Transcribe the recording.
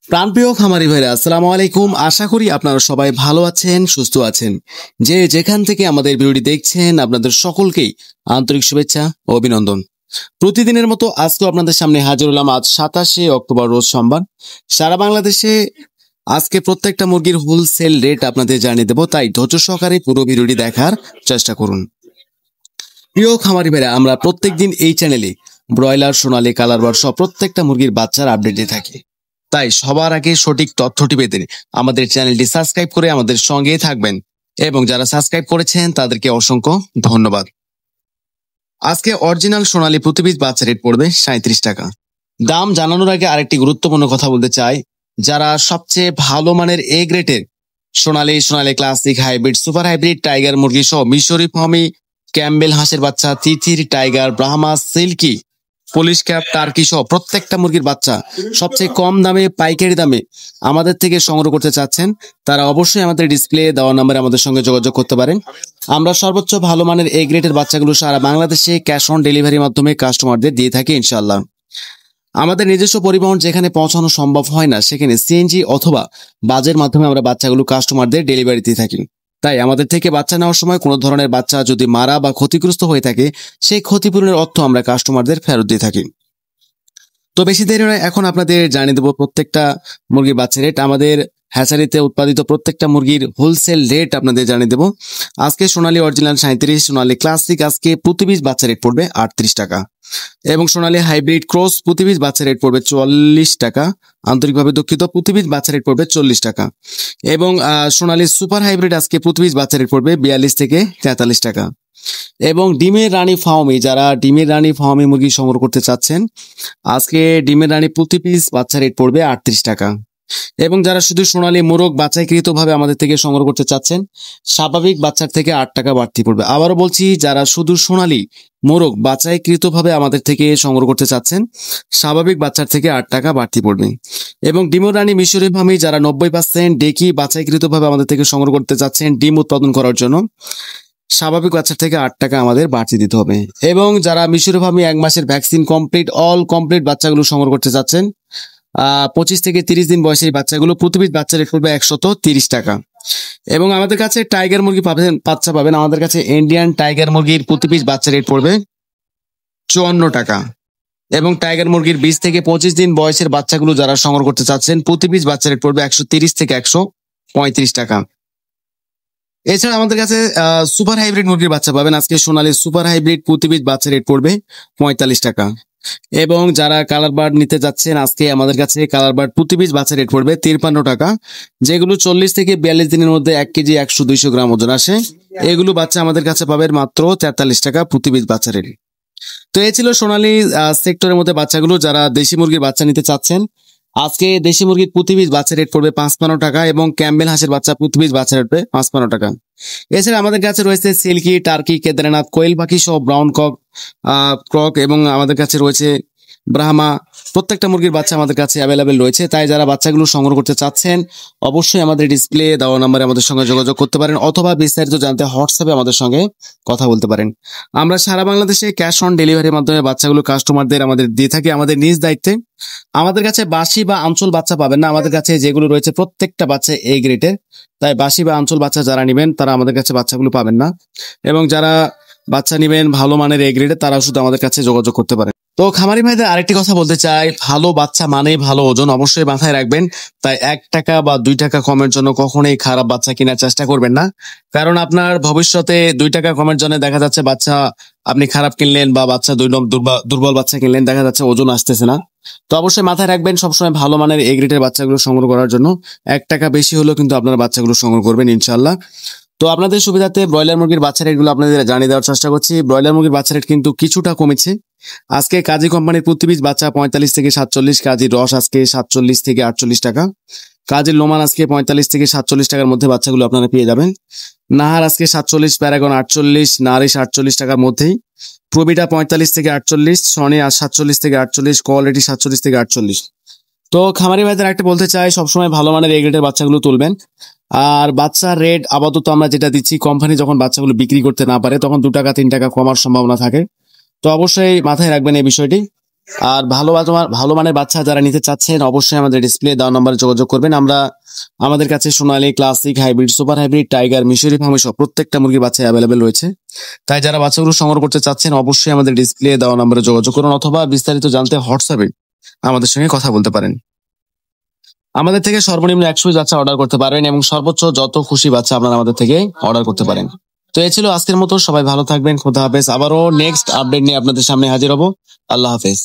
প্রাণপ্রিয় খামারি ভাইরা, আসসালামু আলাইকুম। আশা করি আপনারা সবাই ভালো আছেন, সুস্থ আছেন। যে যেখান থেকে আমাদের ভিডিওটি দেখছেন, আপনাদের সকলকেই আন্তরিক শুভেচ্ছা ও অভিনন্দন। প্রতিদিনের মতো আজকেও আপনাদের সামনে হাজির হলাম। আজ 27 অক্টোবর, রোজ সোমবার। সারা বাংলাদেশে আজকে প্রত্যেকটা মুরগির হোলসেল রেট আপনাদের জানিয়ে দেবো, তাই ধৈর্য সহকারে পুরো ভিডিওটি দেখার চেষ্টা করুন। প্রিয় খামারি ভাইরা, আমরা প্রত্যেকদিন এই চ্যানেলে ব্রয়লার, সোনালী, কালার বার্ড সহ প্রত্যেকটা মুরগির বাচ্চার আপডেট দিয়ে থাকি। তাই সবার আগে সঠিক তথ্যটি পেতে আমাদের চ্যানেলটি সাবস্ক্রাইব করে আমাদের সঙ্গেই থাকবেন, এবং যারা সাবস্ক্রাইব করেছেন তাদেরকে অসংখ্য ধন্যবাদ। আজকে অরিজিনাল সোনালী প্রতি পিস বাচ্চা রেট পড়বে 37 টাকা। দাম জানানোর আগে আরেকটি গুরুত্বপূর্ণ কথা বলতে চাই। যারা সবচেয়ে ভালো মানের এ গ্রেডের Sonali, Sonali classic, hybrid, super hybrid, tiger মুরগি সহ মিশরি ফার্মি, ক্যাম্বেল হাঁসের বাচ্চা, তিতির, tiger, Brahma, silky, police cap, turkey সহ প্রত্যেকটা মুরগির বাচ্চা সবচেয়ে কম দামে, পাইকারি দামে আমাদের থেকে সংগ্রহ করতে চাচ্ছেন, তারা অবশ্যই আমাদের ডিসপ্লে দেওয়া নাম্বারে আমাদের সঙ্গে যোগাযোগ করতে পারেন। আমরা সর্বোচ্চ ভালো মানের এ গ্রেডের বাচ্চাগুলো সারা বাংলাদেশে ক্যাশ অন ডেলিভারির মাধ্যমে কাস্টমারদের দিয়ে থাকি ইনশাআল্লাহ। আমাদের নিজস্ব পরিবহন যেখানে পৌঁছানো সম্ভব হয় না, সেখানে সিএনজি অথবা বাসের মাধ্যমে আমরা বাচ্চাগুলো কাস্টমারদের ডেলিভারি দিয়ে থাকি। তাই আমাদের থেকে বাচ্চা নেওয়ার সময় কোনো ধরনের বাচ্চা যদি মারা বা ক্ষতিগ্রস্ত হয়ে থাকে, সেই ক্ষতিপূরণের অর্থ আমরা কাস্টমারদের ফেরত দিয়ে থাকি। তো বেশি দেরি নয়, এখন আপনাদের জানিয়ে দেবো প্রত্যেকটা মুরগির বাচ্চা রেট। আমাদের হ্যাচারিতে উৎপাদিত প্রত্যেকটা মুরগির হোলসেল রেট আপনাদের জানিয়ে দেবো। আজকে সোনালী অরিজিনাল 37, সোনালী ক্লাসিক আজকে প্রতি পিস বাচ্চা রেট পড়বে 38 টাকা, এবং সোনালী হাইব্রিড ক্রস প্রতি পিস বাচ্চা রেট পড়বে 44 টাকা। আন্তরিকভাবে দুঃখিত, প্রতি পিস বাচ্চা রেট পড়বে 40 টাকা। এবং সোনালী সুপার হাইব্রিড আজকে প্রতি পিস বাচ্চা রেট পড়বে 42 থেকে 43 টাকা। এবং ডিমের রানী ফার্মি, যারা ডিমের রানী ফার্মি মুরগি সংগ্রহ করতে চাচ্ছেন, আজকে ডিমের রানী প্রতি পিস বাচ্চা রেট পড়বে 38 টাকা। এবং যারা শুধু সোনালী মোরগ বাছাইকৃত ভাবে আমাদের থেকে সংগ্রহ করতে চাচ্ছেন, স্বাভাবিক বাচ্চার থেকে 8 টাকা বাড়তি পড়বে। আবারও বলছি, যারা শুধু সোনালী মোরগ বাছাইকৃত ভাবে আমাদের থেকে সংগ্রহ করতে চাচ্ছেন, স্বাভাবিক বাচ্চার থেকে 8 টাকা বাড়তি পড়বে। এবং ডিমের রানী মিশরি ফার্মি যারা 90% ডেকি বাছাইকৃত ভাবে আমাদের থেকে সংগ্রহ করতে চাচ্ছেন ডিম উৎপাদন করার জন্য, স্বাভাবিক বাচ্চার থেকে 8 টাকা আমাদের বাড়তি দিতে হবে। এবং যারা মিশরি ফার্মি 1 মাসের ভ্যাকসিন কমপ্লিট, অল কমপ্লিট বাচ্চাগুলো সংগ্রহ করতে চাচ্ছেন, 25 থেকে 30 দিন বয়সী বাচ্চাগুলো প্রতি পিস বাচ্চা রেট পড়বে 130 টাকা। এবং আমাদের কাছে টাইগার মুরগি বাচ্চা পাবেন। আমাদের কাছে ইন্ডিয়ান টাইগার মুরগির প্রতি পিস বাচ্চা রেট পড়বে 54 টাকা। এবং টাইগার মুরগির 20 থেকে 25 দিন বয়সের বাচ্চাগুলো যারা সংগ্রহ করতে চাচ্ছেন, প্রতি পিস বাচ্চা রেট পড়বে 130 থেকে 135 টাকা। এছাড়া আমাদের কাছে সুপার হাইব্রিড মুরগির বাচ্চা পাবেন। আজকে সোনালী সুপার হাইব্রিড প্রতি পিস বাচ্চা রেট পড়বে 45 টাকা। এবং যারা কালার বার্ড নিতে যাচ্ছেন, আজকে আমাদের কাছে কালার বার্ড প্রতি পিস বাচ্চা রেট পড়বে 53 টাকা, যেগুলো 40 থেকে 42 দিনের মধ্যে 1 কেজি 100-200 গ্রাম ওজন আসে। এগুলো বাচ্চা আমাদের কাছে পাবেন মাত্র 43 টাকা প্রতি পিস বাচ্চা রেট। তো এই ছিল সোনালী সেক্টরের মধ্যে বাচ্চাগুলো। যারা দেশি মুরগির বাচ্চা নিতে চাচ্ছেন, আজকে দেশি মুরগির প্রতি পিস বাচ্চা রেট পড়বে 55 টাকা, এবং ক্যাম্বেল হাঁসের বাচ্চা প্রতি পিস বাচ্চা রেট পড়বে 55 টাকা। এছাড়া আমাদের কাছে রয়েছে সিল্কি, টার্কি, কেদারনাথ, কোয়েল পাখি সহ ব্রাউন ক্রক, এবং আমাদের কাছে রয়েছে ব্রাহ্মা। প্রত্যেকটা মুরগির বাচ্চা আমাদের কাছে অ্যাভেলেবেল রয়েছে। তাই যারা বাচ্চাগুলো সংগ্রহ করতে চাচ্ছেন, অবশ্যই আমাদের ডিসপ্লে দেওয়া নাম্বারে আমাদের সঙ্গে যোগাযোগ করতে পারেন, অথবা বিস্তারিত জানতে হোয়াটসঅ্যাপে আমাদের সঙ্গে কথা বলতে পারেন। আমরা সারা বাংলাদেশে ক্যাশ অন ডেলিভারির মাধ্যমে বাচ্চাগুলো কাস্টমারদের আমাদের দিয়ে থাকি আমাদের নিজ দায়িত্বে। আমাদের কাছে বাসি বা আঞ্চল বাচ্চা পাবেন না। আমাদের কাছে যেগুলো রয়েছে প্রত্যেকটা বাচ্চা এ গ্রেডের। তাই বাসি বা আঞ্চল বাচ্চা যারা নেবেন, তারা আমাদের কাছে বাচ্চাগুলো পাবেন না। এবং যারা বাচ্চা নেবেন ভালো মানের এ গ্রেডের, তারা শুধু আমাদের কাছে যোগাযোগ করতে পারেন। তো খামারি ভাইদের আরেকটি কথা বলতে চাই, ভালো বাচ্চা মানে ভালো ওজন, অবশ্যই মাথায় রাখবেন। তাই 1 টাকা বা 2 টাকা কমের জন্য কখনোই খারাপ বাচ্চা কেনার চেষ্টা করবেন না। কারণ আপনার ভবিষ্যতে 2 টাকা কমের জন্য দেখা যাচ্ছে বাচ্চা আপনি খারাপ কিনলেন, বা বাচ্চা দুর্বল বাচ্চা কিনলেন, দেখা যাচ্ছে ওজন আসতেছে না। তো অবশ্যই মাথায় রাখবেন, সবসময় ভালো মানের এ গ্রেডের বাচ্চাগুলো সংগ্রহ করার জন্য 1 টাকা বেশি হলেও কিন্তু আপনারা বাচ্চাগুলো সংগ্রহ করবেন ইনশাল্লাহ। তো আপনাদের সুবিধাতে ব্রয়লার মুরগির বাচ্চা রেটগুলো আপনাদের জানিয়ে দেওয়ার চেষ্টা করছি। ব্রয়লার মুরগির বাচ্চা রেট কিন্তু কিছুটা কমেছে। আজকে কাজী কোম্পানির প্রতি পিস বাচ্চা 45 থেকে 47, কাজী রস আজকে 47 থেকে 48 টাকা, কাজের লোমান আজকে 45 থেকে 47 টাকার মধ্যে বাচ্চাগুলো আপনারা পেয়ে যাবেন। নাহার আজকে 47, প্যারাগন 48, নারিশ 48 টাকার মধ্যেই, প্রবিটা 45 থেকে 48, সনি 47 থেকে 48, কোয়ালিটি 47 থেকে 48। তো খামারি ভাইদের একটা বলতে চাই, সবসময় ভালো মানের এ গ্রেডের বাচ্চাগুলো তুলবেন। আর বাচ্চার রেট আপাতত আমরা যেটা দিচ্ছি, কোম্পানি যখন বাচ্চাগুলো বিক্রি করতে না পারে, তখন 2 টাকা 3 টাকা কমার সম্ভাবনা থাকে। তো অবশ্যই মাথায় রাখবেন এই বিষয়টি। আর ভালো মানের বাচ্চা যারা নিতে চাচ্ছেন অবশ্যই আমাদের ডিসপ্লে দেওয়া নম্বরে যোগাযোগ করবেন। আমাদের কাছে Sonali, classic, hybrid, super hybrid, tiger, মিশরি ফার্মে সহ প্রত্যেকটা মুরগির বাচ্চা অ্যাভেলেবেল রয়েছে। তাই যারা বাচ্চাগুলো সংগ্রহ করতে চাচ্ছেন অবশ্যই আমাদের ডিসপ্লে দেওয়া নম্বরে যোগাযোগ করুন, অথবা বিস্তারিত জানতে হোয়াটসঅ্যাপে আমাদের সঙ্গে কথা বলতে পারেন। আমাদের থেকে সর্বনিম্ন 100 বাচ্চা অর্ডার করতে পারবেন এবং সর্বোচ্চ যত খুশি বাচ্চা আপনারা আমাদের থেকে অর্ডার করতে পারেন। তো এই ছিল আজকের মতো, সবাই ভালো থাকবেন, খোদা হাফেজ। আবারও নেক্সট আপডেট নিয়ে আপনাদের সামনে হাজির হব। আল্লাহ হাফেজ।